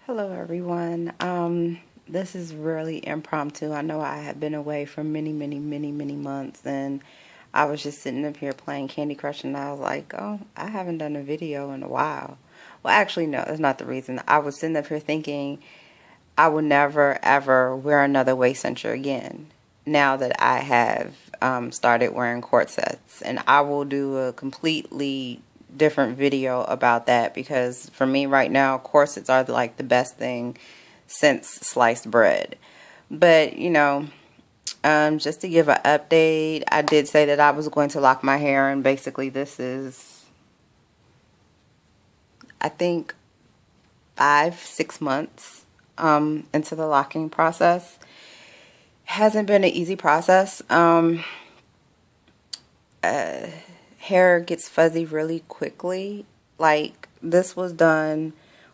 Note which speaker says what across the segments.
Speaker 1: Hello, everyone. This is really impromptu. I know I have been away for many months, and I was just sitting up here playing Candy Crush, and I was like, oh, I haven't done a video in a while. Well, actually, no, that's not the reason. I was sitting up here thinking I would never, ever wear another waist cincher again now that I have started wearing corsets. And I will do a completely different video about that because for me right now, corsets are like the best thing since sliced bread. But, just to give an update, I did say that I was going to lock my hair, and basically this is, I think, 5, 6 months into the locking process. Hasn't been an easy process. Hair gets fuzzy really quickly. Like, this was done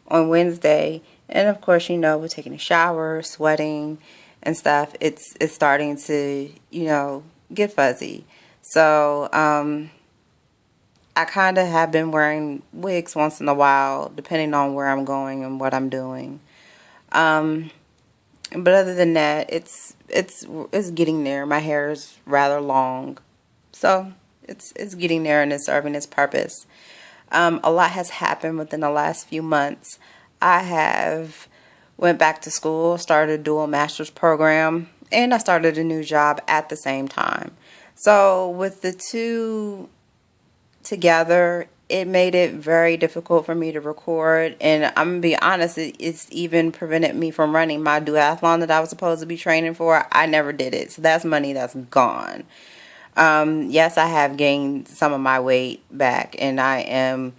Speaker 1: on Wednesday, and of course, we're taking a shower, sweating, and stuff. It's starting to, get fuzzy. So, I kind of have been wearing wigs once in a while, depending on where I'm going and what I'm doing. But other than that, it's getting there. My hair is rather long, so it's getting there and it's serving its purpose. A lot has happened within the last few months. I have went back to school, started a dual master's program, and I started a new job at the same time. So with the two together, it made it very difficult for me to record. And I'm going to be honest, it's even prevented me from running my duathlon that I was supposed to be training for. I never did it. So that's money that's gone. Yes, I have gained some of my weight back, and I am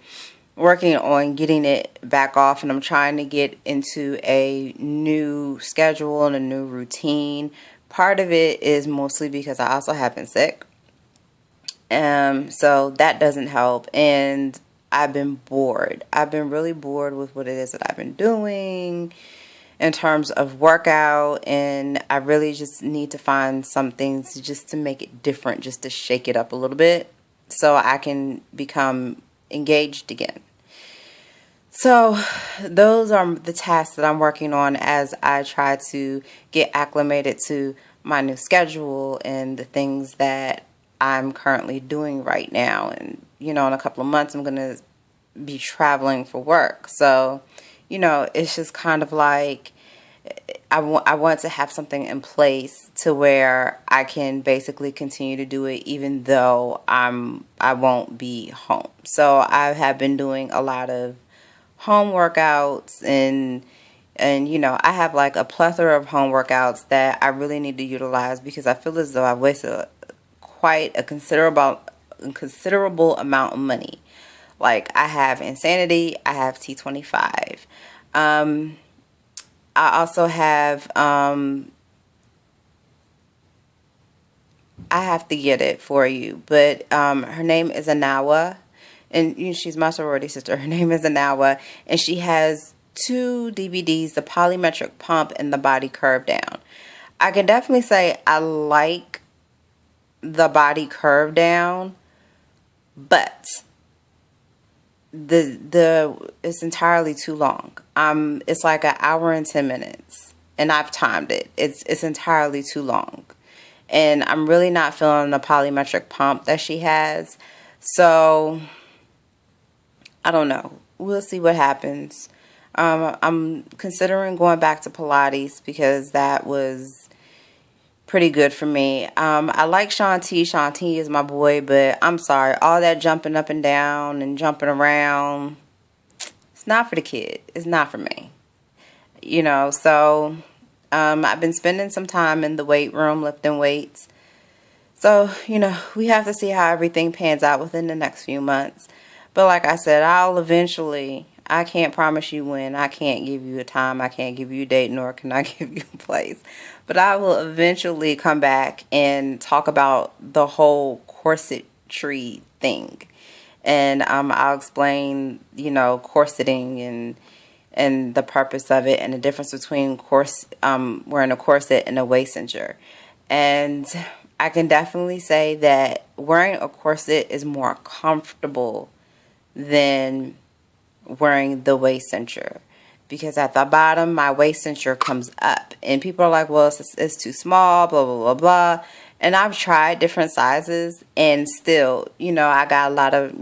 Speaker 1: working on getting it back off, and I'm trying to get into a new schedule and a new routine. Part of it is mostly because I also have been sick. So that doesn't help, and I've been bored. I've been really bored with what it is that I've been doing in terms of workout, and I really just need to find some things just to make it different, just to shake it up a little bit so I can become engaged again. So those are the tasks that I'm working on as I try to get acclimated to my new schedule and the things that I'm currently doing right now. And, in a couple of months, I'm going to be traveling for work. So, it's just kind of like I want to have something in place to where I can basically continue to do it even though I won't be home. So I have been doing a lot of home workouts, and I have like a plethora of home workouts that I really need to utilize because I feel as though I've wasted quite a considerable amount of money. Like, I have Insanity, I have T25. I also have I have to get it for you, but her name is Anawa, and she's my sorority sister. Her name is Anawa, and she has two DVDs, the Polymetric Pump and the Body Curve Down. I can definitely say I like the Body Curve Down, but the it's entirely too long. It's like an hour and 10 minutes, and I've timed it. It's entirely too long, and I'm really not feeling the Polymetric Pump that she has. So I don't know. We'll see what happens. I'm considering going back to Pilates because that was pretty good for me. I like Sean T. Sean T is my boy, but I'm sorry. All that jumping up and down and jumping around, it's not for the kid. It's not for me. So I've been spending some time in the weight room lifting weights. So, we have to see how everything pans out within the next few months. But like I said, I can't promise you when. I can't give you a time. I can't give you a date, nor can I give you a place. But I will eventually come back and talk about the whole corsetry thing. And I'll explain, corseting and the purpose of it and the difference between wearing a corset and a waist cincher. And I can definitely say that wearing a corset is more comfortable than wearing the waist cincher. because at the bottom my waist cincher comes up, and people are like, well, it's too small, blah blah blah blah. And I've tried different sizes, and still, I got a lot of,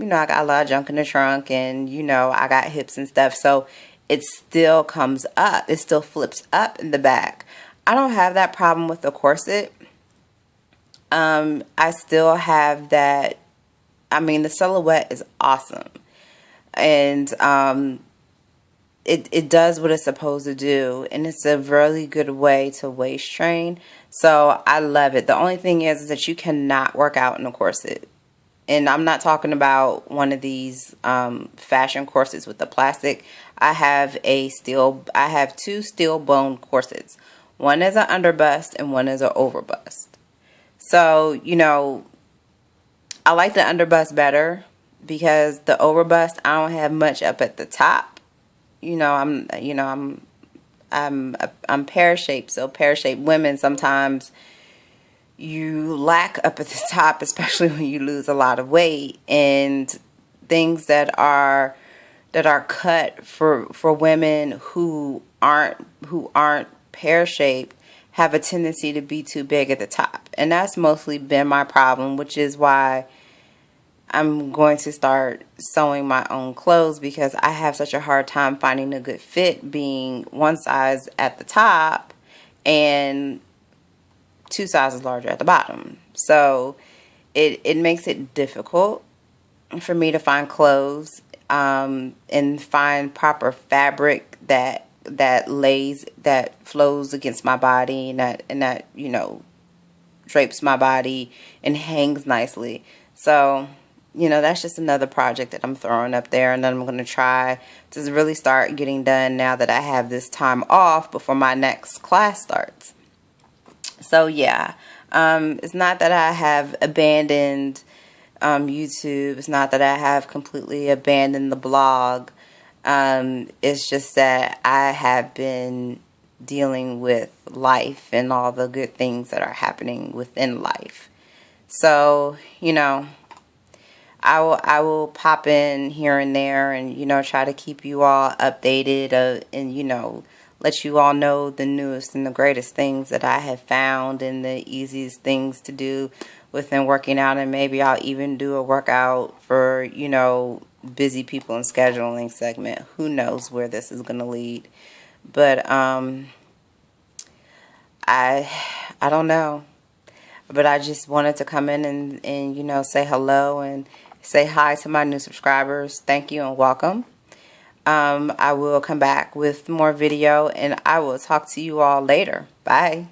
Speaker 1: junk in the trunk, and I got hips and stuff, so it still comes up. It still flips up in the back. I don't have that problem with the corset. I still have that. I mean, the silhouette is awesome, and it does what it's supposed to do, and it's a really good way to waist train. So I love it. The only thing is that you cannot work out in a corset. And I'm not talking about one of these fashion corsets with the plastic. I have two steel bone corsets. One is an underbust and one is an overbust. So, I like the underbust better because the overbust, I don't have much up at the top. I'm pear-shaped, so pear-shaped women, sometimes you lack up at the top, especially when you lose a lot of weight, and things that are cut for women who aren't pear-shaped have a tendency to be too big at the top. And that's mostly been my problem, which is why I'm going to start sewing my own clothes, because I have such a hard time finding a good fit being one size at the top and two sizes larger at the bottom. So it makes it difficult for me to find clothes and find proper fabric that lays, that flows against my body, and that drapes my body and hangs nicely. So that's just another project that I'm throwing up there, and then I'm going to try to really start getting done now that I have this time off before my next class starts. So yeah, it's not that I have abandoned YouTube. It's not that I have completely abandoned the blog. It's just that I have been dealing with life and all the good things that are happening within life. So, I will pop in here and there and, try to keep you all updated and, let you all know the newest and the greatest things that I have found and the easiest things to do within working out. And maybe I'll even do a workout for, busy people and scheduling segment. Who knows where this is going to lead. But I don't know. But I just wanted to come in and say hello and say hi to my new subscribers. Thank you and welcome. I will come back with more video, and I will talk to you all later. Bye.